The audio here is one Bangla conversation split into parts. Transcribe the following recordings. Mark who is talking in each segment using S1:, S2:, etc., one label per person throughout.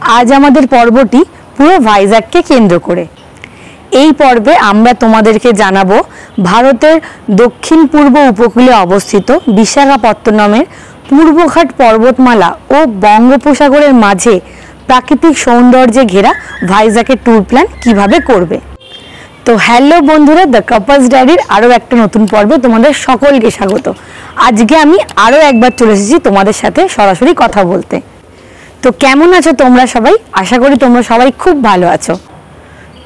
S1: आज आमादेर पर्वटी पुरो भाइज्यागके केंद्र करे। এই পর্বে আমরা তোমাদেরকে জানাবো ভারতের দক্ষিণ পূর্ব উপকূলে অবস্থিত বিশাখাপত্তনমের পূর্বঘাট পর্বতমালা ও বঙ্গোপসাগরের মাঝে প্রাকৃতিক সৌন্দর্যে ঘেরা ভাইজ্যাগের ট্যুর প্ল্যান কিভাবে করবে। তো হ্যালো বন্ধুরা, দ্য কাপলস ডায়েরির আরও একটা নতুন পর্বে তোমাদের সকলকে স্বাগত। আজকে আমি আরও একবার চলে এসেছি তোমাদের সাথে সরাসরি কথা বলতে। তো কেমন আছো তোমরা সবাই? আশা করি তোমরা সবাই খুব ভালো আছো।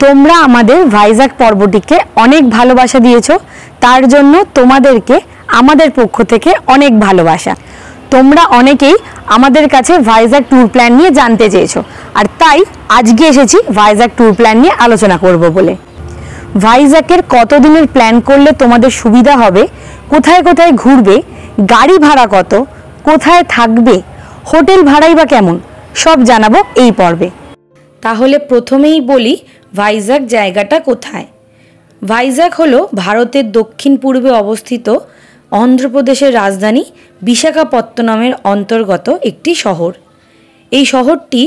S1: তোমরা আমাদের ভাইজ্যাগ পর্বটিকে অনেক ভালোবাসা দিয়েছো, তার জন্য তোমাদেরকে আমাদের পক্ষ থেকে অনেক ভালোবাসা। তোমরা অনেকেই আমাদের কাছে ভাইজ্যাগ ট্যুর প্ল্যান নিয়ে জানতে চেয়েছো, আর তাই আজকে এসেছি ভাইজ্যাগ ট্যুর প্ল্যান নিয়ে আলোচনা করব বলে। ভাইজ্যাগের কতদিনের প্ল্যান করলে তোমাদের সুবিধা হবে, কোথায় কোথায় ঘুরবে, গাড়ি ভাড়া কত, কোথায় থাকবে, হোটেল ভাড়াই বা কেমন, সব জানাবো এই পর্বে। তাহলে প্রথমেই বলি ভাইজ্যাগ জায়গাটা কোথায়। ভাইজ্যাগ হলো ভারতের দক্ষিণ পূর্বে অবস্থিত অন্ধ্রপ্রদেশের রাজধানী বিশাখাপত্তনমের অন্তর্গত একটি শহর। এই শহরটি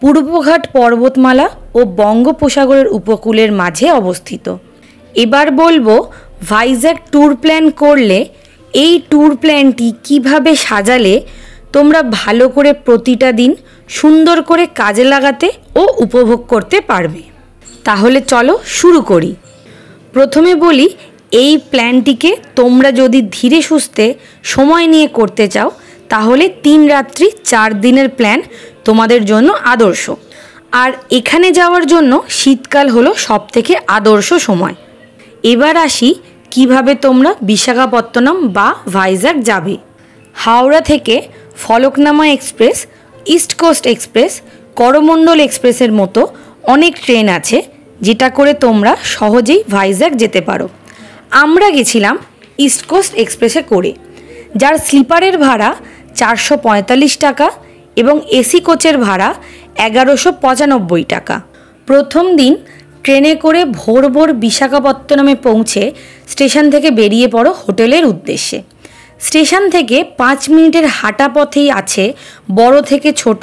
S1: পূর্বঘাট পর্বতমালা ও বঙ্গোপসাগরের উপকূলের মাঝে অবস্থিত। এবার বলবো ভাইজ্যাগ ট্যুর প্ল্যান করলে এই ট্যুর প্ল্যানটি কিভাবে সাজালে তোমরা ভালো করে প্রতিটা দিন সুন্দর করে কাজে লাগাতে ও উপভোগ করতে পারবে। তাহলে চলো শুরু করি। প্রথমে বলি, এই প্ল্যানটিকে তোমরা যদি ধীরে সুস্থে সময় নিয়ে করতে চাও তাহলে 3 রাত্রি 4 দিনের প্ল্যান তোমাদের জন্য আদর্শ। আর এখানে যাওয়ার জন্য শীতকাল হলো সবথেকে আদর্শ সময়। এবার আসি কিভাবে তোমরা বিশাখাপত্তনম বা ভাইজ্যাগ যাবে। হাওড়া থেকে Falaknuma express, East Coast express, Coromandel এক্সপ্রেসের মতো অনেক ট্রেন আছে যেটা করে তোমরা সহজেই ভাইজ্যাগ যেতে পারো। আমরা গেছিলাম ইস্ট কোস্ট এক্সপ্রেসে করে, যার স্লিপারের ভাড়া 445 টাকা এবং এসি কোচের ভাড়া 1195 টাকা। প্রথম দিন ট্রেনে করে ভোর ভোর বিশাখাপত্তনমে পৌঁছে স্টেশন থেকে বেরিয়ে পড়ো হোটেলের উদ্দেশ্যে। স্টেশন থেকে 5 মিনিটের হাঁটা পথেই আছে বড় থেকে ছোট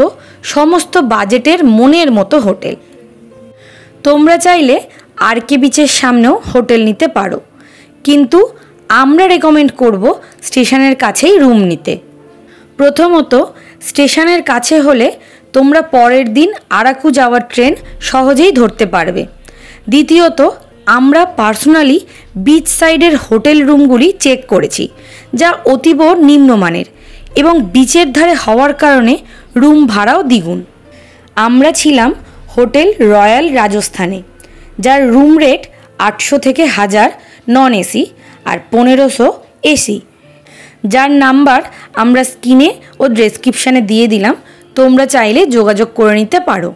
S1: সমস্ত বাজেটের মনের মতো হোটেল। তোমরা চাইলে আরকে বিচের সামনেও হোটেল নিতে পারো, কিন্তু আমরা রেকমেন্ড করব স্টেশনের কাছেই রুম নিতে। প্রথমত স্টেশনের কাছে হলে তোমরা পরের দিন আরাকু যাওয়ার ট্রেন সহজেই ধরতে পারবে। দ্বিতীয়ত আমরা পার্সোনালি বিচ সাইডের হোটেল রুমগুলি চেক করেছি, যা অতীব নিম্নমানের এবং বিচের ধারে হওয়ার কারণে রুম ভাড়াও দ্বিগুণ। আমরা ছিলাম হোটেল রয়্যাল রাজস্থানে, যার রুম রেট 800 থেকে 1000 নন এসি আর 1500 এসি, যার নাম্বার আমরা স্ক্রিনে ও ডেসক্রিপশানে দিয়ে দিলাম, তোমরা চাইলে যোগাযোগ করে নিতে পারো।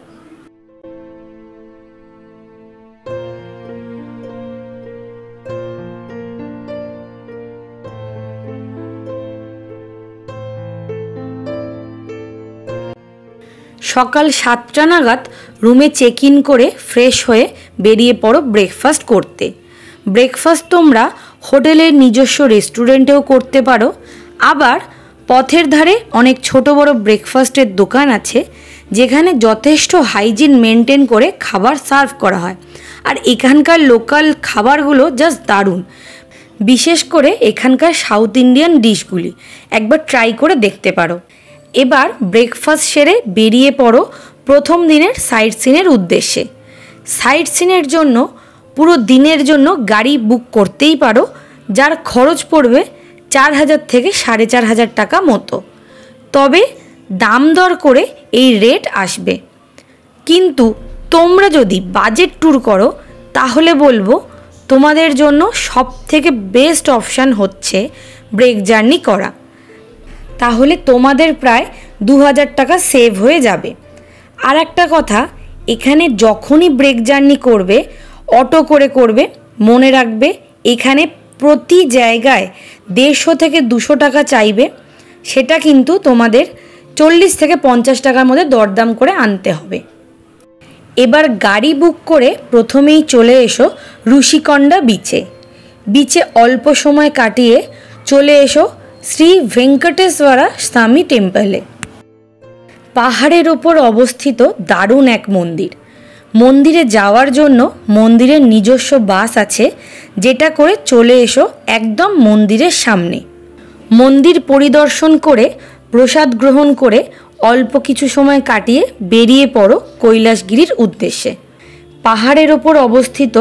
S1: সকাল 7টা নাগাদ রুমে চেক ইন করে ফ্রেশ হয়ে বেরিয়ে পড়ো ব্রেকফাস্ট করতে। ব্রেকফাস্ট তোমরা হোটেলের নিজস্ব রেস্টুরেন্টেও করতে পারো, আবার পথের ধারে অনেক ছোট বড় ব্রেকফাস্টের দোকান আছে যেখানে যথেষ্ট হাইজিন মেনটেন করে খাবার সার্ভ করা হয়। আর এখানকার লোকাল খাবারগুলো জাস্ট দারুণ, বিশেষ করে এখানকার সাউথ ইন্ডিয়ান ডিশগুলি একবার ট্রাই করে দেখতে পারো। এবার ব্রেকফাস্ট সেরে বেরিয়ে পড়ো প্রথম দিনের সাইট সিনের উদ্দেশ্যে। সাইট সিনের জন্য পুরো দিনের জন্য গাড়ি বুক করতেই পারো, যার খরচ পড়বে 4000 থেকে 4500 টাকা মতো। তবে দাম দর করে এই রেট আসবে। কিন্তু তোমরা যদি বাজেট ট্যুর করো তাহলে বলবো তোমাদের জন্য সব থেকে বেস্ট অপশান হচ্ছে ব্রেক জার্নি করা। তাহলে তোমাদের প্রায় 2000 টাকা সেভ হয়ে যাবে। আর একটা কথা, এখানে যখনই ব্রেক জার্নি করবে অটো করে করবে, মনে রাখবে এখানে প্রতি জায়গায় 150 থেকে 200 টাকা চাইবে। সেটা কিন্তু তোমাদের 40 থেকে 50 টাকার মধ্যে দরদাম করে আনতে হবে। এবার গাড়ি বুক করে প্রথমেই চলে এসো ঋষিকোণা বিচে। বিচে অল্প সময় কাটিয়ে চলে এসো শ্রী ভেঙ্কটেশ্বরা স্বামী টেম্পলে। পাহাড়ের ওপর অবস্থিত দারুণ এক মন্দির। মন্দিরে যাওয়ার জন্য মন্দিরের নিজস্ব বাস আছে, যেটা করে চলে এসো একদম মন্দিরের সামনে। মন্দির পরিদর্শন করে প্রসাদ গ্রহণ করে অল্প কিছু সময় কাটিয়ে বেরিয়ে পড়ো কৈলাসগিরির উদ্দেশ্যে। পাহাড়ের ওপর অবস্থিত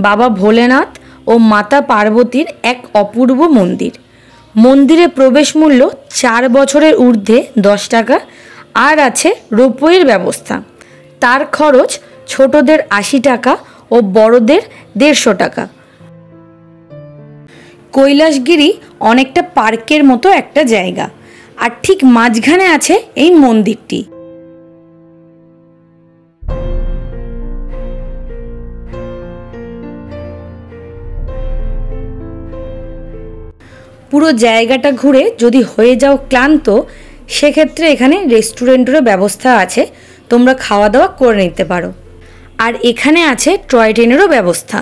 S1: বাবা ভোলেনাথ ও মাতা পার্বতীর এক অপূর্ব মন্দির। মন্দিরে প্রবেশ মূল্য 4 বছরের ঊর্ধ্বে 10 টাকা, আর আছে রোপওয়ের ব্যবস্থা। তার খরচ ছোটদের 80 টাকা ও বড়দের 150 টাকা। কৈলাসগিরি অনেকটা পার্কের মতো একটা জায়গা, আর ঠিক মাঝখানে আছে এই মন্দিরটি। পুরো জায়গাটা ঘুরে যদি হয়ে যাও ক্লান্ত, সেক্ষেত্রে এখানে রেস্টুরেন্টেরও ব্যবস্থা আছে, তোমরা খাওয়া দাওয়া করে নিতে পারো। আর এখানে আছে টয় ট্রেনেরও ব্যবস্থা।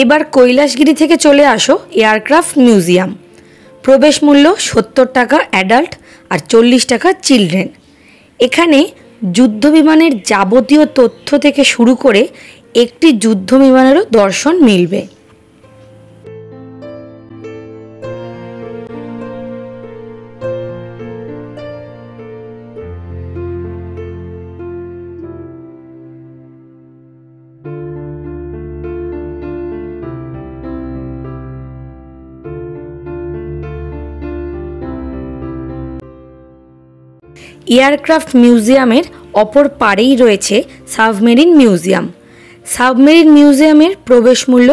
S1: এবার কৈলাসগিরি থেকে চলে আসো এয়ারক্রাফট মিউজিয়াম। প্রবেশ মূল্য 70 টাকা অ্যাডাল্ট আর 40 টাকা চিলড্রেন। এখানে যুদ্ধ বিমানের যাবতীয় তথ্য থেকে শুরু করে একটি যুদ্ধ বিমানেরও দর্শন মিলবে। এয়ারক্রাফট মিউজিয়ামের অপর পাড়েই রয়েছে সাবমেরিন মিউজিয়াম। সাবমেরিন মিউজিয়ামের প্রবেশ মূল্য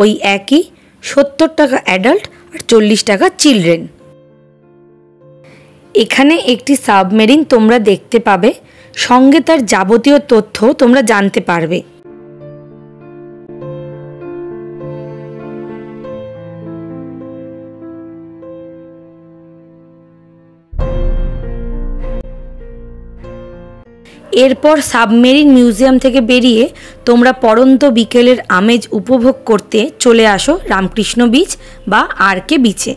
S1: ওই একই, 70 টাকা অ্যাডাল্ট আর 40 টাকা চিলড্রেন। এখানে একটি সাবমেরিন তোমরা দেখতে পাবে, সঙ্গে তার যাবতীয় তথ্য তোমরা জানতে পারবে। এরপর সাবমেরিন মিউজিয়াম থেকে বেরিয়ে তোমরা পড়ন্ত বিকেলের আমেজ উপভোগ করতে চলে আসো রামকৃষ্ণ বিচ বা আরকে বিচে।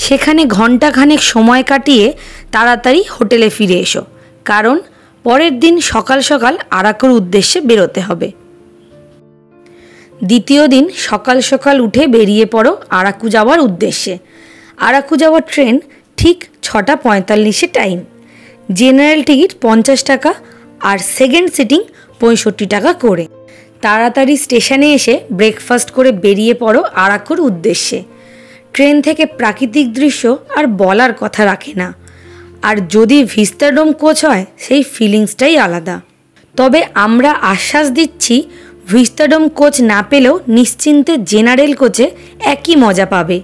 S1: সেখানে ঘণ্টাখানেক সময় কাটিয়ে তাড়াতাড়ি হোটেলে ফিরে এসো, কারণ পরের দিন সকাল সকাল আরাকুর উদ্দেশ্যে বেরোতে হবে। দ্বিতীয় দিন সকাল সকাল উঠে বেরিয়ে পড়ো আরাকু যাওয়ার উদ্দেশ্যে। আরাকু যাওয়ার ট্রেন ঠিক 6টা 45-এ টাইম। জেনারেল টিকিট 50 টাকা আর সেকেন্ড সিটিং 65 টাকা করে। তাড়াতাড়ি স্টেশনে এসে ব্রেকফাস্ট করে বেরিয়ে পড়ো আরাকুর উদ্দেশ্যে। ট্রেন থেকে প্রাকৃতিক দৃশ্য আর বলার কথা রাখে না, আর যদি ভিস্তাডোম কোচ হয় সেই ফিলিংসটাই আলাদা। তবে আমরা আশ্বাস দিচ্ছি, ভিস্তাডোম কোচ না পেলেও নিশ্চিন্তে জেনারেল কোচে একই মজা পাবে।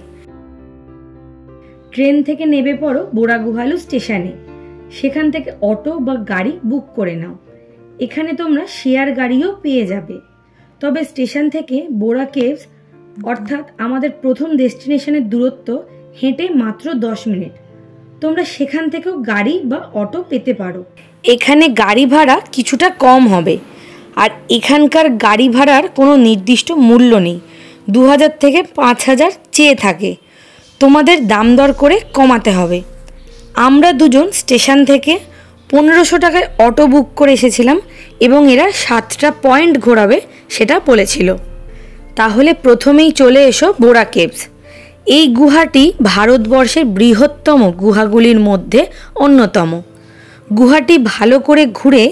S1: ট্রেন থেকে নেমে পড়ো বোরাগুহালু স্টেশনে। সেখান থেকে অটো বা গাড়ি বুক করে নাও। এখানে তোমরা শেয়ার গাড়িও পেয়ে যাবে। তবে স্টেশন থেকে বোরা কেভস অর্থাৎ আমাদের প্রথম ডেস্টিনেশনের দূরত্ব হেঁটে মাত্র 10 মিনিট। তোমরা সেখান থেকেও গাড়ি বা অটো পেতে পারো। এখানে গাড়ি ভাড়া কিছুটা কম হবে, আর এখানকার গাড়ি ভাড়ার কোনো নির্দিষ্ট মূল্য নেই। 2000 থেকে 5000 চেয়ে থাকে, তোমাদের দাম দর করে কমাতে হবে। আমরা দুজন স্টেশন থেকে 1500 টাকায় অটো বুক করে এসেছিলাম এবং এরা 7টা পয়েন্ট ঘোরাবে সেটা বলেছিল। তাহলে প্রথমেই চলে এসো বোরা কেভস। এই গুহাটি ভারতবর্ষের বৃহত্তম গুহাগুলির মধ্যে অন্যতম। গুহাটি ভালো করে ঘুরে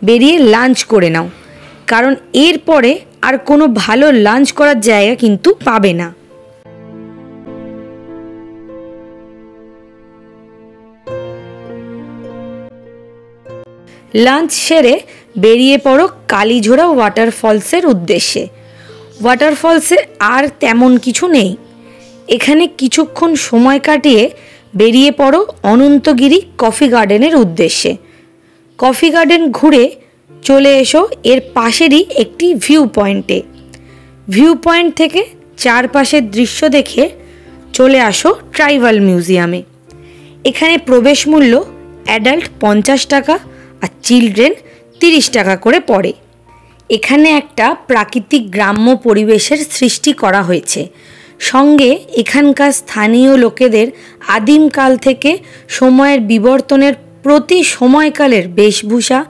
S1: বেরিয়ে লাঞ্চ করে নাও, কারণ এরপরে আর কোনো ভালো লাঞ্চ করার জায়গা কিন্তু পাবে না। লাঞ্চ সেরে বেরিয়ে পড়ো কালীঝোড়া ওয়াটারফলসের উদ্দেশ্যে। ওয়াটারফলসে আর তেমন কিছু নেই। এখানে কিছুক্ষণ সময় কাটিয়ে বেরিয়ে পড়ো অনন্তগিরি কফি গার্ডেনের উদ্দেশ্যে। কফি গার্ডেন ঘুরে চলে এসো এর পাশেরই একটি ভিউ পয়েন্টে। ভিউ পয়েন্ট থেকে চারপাশের দৃশ্য দেখে চলে আসো ট্রাইবাল মিউজিয়ামে। এখানে প্রবেশ মূল্য অ্যাডাল্ট 50 টাকা আর চিলড্রেন 30 টাকা করে পড়ে। এখানে একটা প্রাকৃতিক গ্রাম্য পরিবেশের সৃষ্টি করা হয়েছে। সঙ্গে এখানকার স্থানীয় লোকেদের আদিমকাল থেকে সময়ের বিবর্তনের প্রতি সময়কালের বেশভূষা,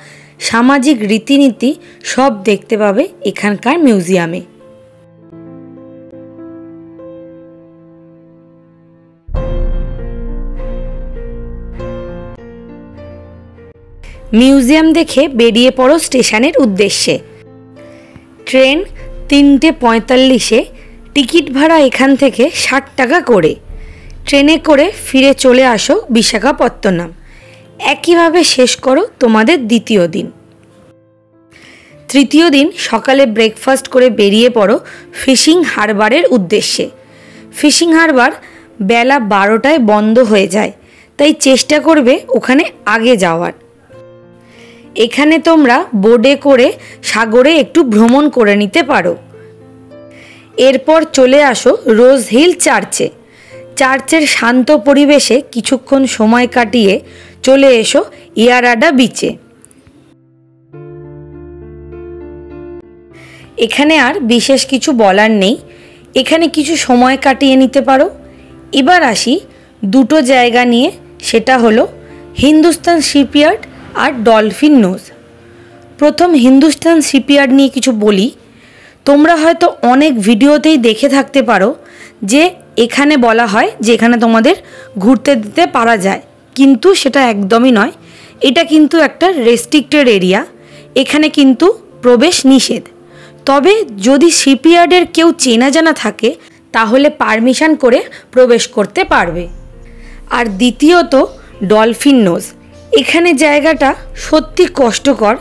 S1: সামাজিক রীতিনীতি সব দেখতে পাবে এখানকার মিউজিয়ামে। মিউজিয়াম দেখে বেরিয়ে পড়ো স্টেশনের উদ্দেশ্যে। ট্রেন 3:45-এ, টিকিট ভাড়া এখান থেকে 60 টাকা করে। ট্রেনে করে ফিরে চলে আসো বিশাখাপত্তনম। একইভাবে শেষ করো তোমাদের দ্বিতীয় দিন। তৃতীয় দিন সকালে ব্রেকফাস্ট করে বেরিয়ে পড়ো ফিশিং হারবারের উদ্দেশ্যে। ফিশিং হারবার বেলা 12টায় বন্ধ হয়ে যায়, তাই চেষ্টা করবে ওখানে আগে যাওয়ার। এখানে তোমরা বোটে করে সাগরে একটু ভ্রমণ করে নিতে পারো। এরপর চলে আসো রোজ হিল চার্চে। চার্চের শান্ত পরিবেশে কিছুক্ষণ সময় কাটিয়ে চলে এসো ইয়ারাডা বিচে। এখানে আর বিশেষ কিছু বলার নেই, এখানে কিছু সময় কাটিয়ে নিতে পারো। এবার আসি দুটো জায়গা নিয়ে, সেটা হলো হিন্দুস্তান শিপইয়ার্ড আর ডলফিন নোজ। প্রথম হিন্দুস্তান শিপইয়ার্ড নিয়ে কিছু বলি। তোমরা হয়তো অনেক ভিডিওতেই দেখে থাকতে পারো যে এখানে বলা হয় যে এখানে তোমাদের ঘুরতে দিতে পারা যায়, কিন্তু সেটা একদমই নয়। এটা কিন্তু একটা রেস্ট্রিক্টেড এরিয়া, এখানে কিন্তু প্রবেশ নিষেধ। তবে যদি শিপইয়ার্ডের কেউ চেনা জানা থাকে তাহলে পারমিশন করে প্রবেশ করতে পারবে। আর দ্বিতীয়ত ডলফিন নোজ। এখানে জায়গাটা সত্যি কষ্টকর,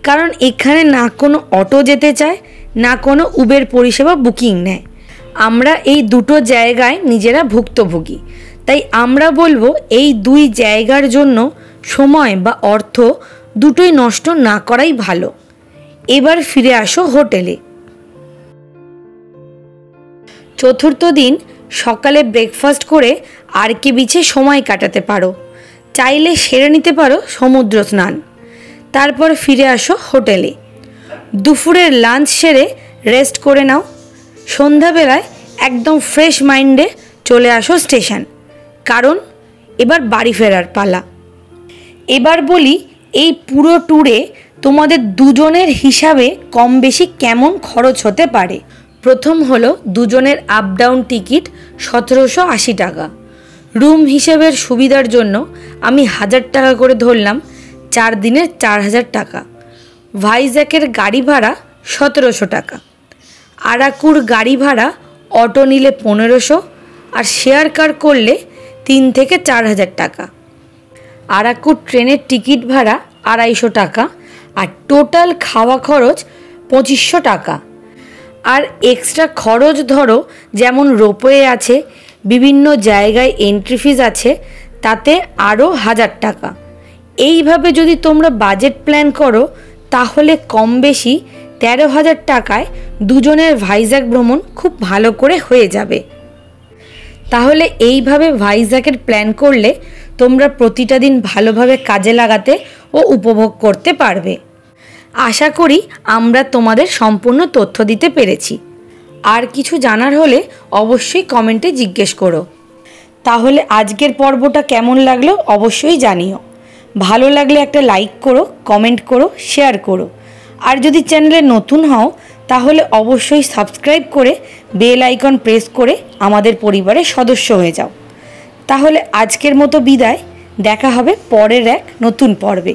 S1: কারণ এখানে না কোনো অটো যেতে চায়, না কোনো উবের পরিষেবা বুকিং নেয়। আমরা এই দুটো জায়গায় নিজেরা ভুক্তভোগী, তাই আমরা বলবো এই দুই জায়গার জন্য সময় বা অর্থ দুটোই নষ্ট না করাই ভালো। এবার ফিরে আসো হোটেলে। চতুর্থ দিন সকালে ব্রেকফাস্ট করে আরকে বিচে সময় কাটাতে পারো। চাইলে সেরে নিতে পারো সমুদ্র স্নান। তারপর ফিরে আসো হোটেলে। দুপুরের লাঞ্চ সেরে রেস্ট করে নাও। সন্ধ্যাবেলায় একদম ফ্রেশ মাইন্ডে চলে আসো স্টেশন, কারণ এবার বাড়ি ফেরার পালা। এবার বলি এই পুরো ট্যুরে তোমাদের দুজনের হিসাবে কম বেশি কেমন খরচ হতে পারে। প্রথম হলো দুজনের আপ ডাউন টিকিট 1780 টাকা। রুম হিসেবের সুবিধার জন্য আমি 1000 টাকা করে ধরলাম, 4 দিনের 4000 টাকা। ভাইজ্যাকের গাড়ি ভাড়া 1700 টাকা। আরাকুর গাড়ি ভাড়া অটো নিলে 1500, আর শেয়ার কার করলে 3 থেকে 4000 টাকা। আরাকুর ট্রেনের টিকিট ভাড়া 250 টাকা, আর টোটাল খাওয়া খরচ 2500 টাকা। আর এক্সট্রা খরচ ধরো যেমন রোপওয়ে আছে, বিভিন্ন জায়গায় এন্ট্রি ফিজ আছে, তাতে আরও 1000 টাকা। এইভাবে যদি তোমরা বাজেট প্ল্যান করো তাহলে কম বেশি 13,000 টাকায় দুজনের ভাইজ্যাক ভ্রমণ খুব ভালো করে হয়ে যাবে। তাহলে এইভাবে ভাইজ্যাকের প্ল্যান করলে তোমরা প্রতিটা দিন ভালোভাবে কাজে লাগাতে ও উপভোগ করতে পারবে। আশা করি আমরা তোমাদের সম্পূর্ণ তথ্য দিতে পেরেছি। আর কিছু জানার হলে অবশ্যই কমেন্টে জিজ্ঞেস করো। তাহলে আজকের পর্বটা কেমন লাগলো অবশ্যই জানিও। ভালো লাগলে একটা লাইক করো, কমেন্ট করো, শেয়ার করো। আর যদি চ্যানেলে নতুন হও তাহলে অবশ্যই সাবস্ক্রাইব করে বেল আইকন প্রেস করে আমাদের পরিবারের সদস্য হয়ে যাও। তাহলে আজকের মতো বিদায়, দেখা হবে পরের এক নতুন পর্বে।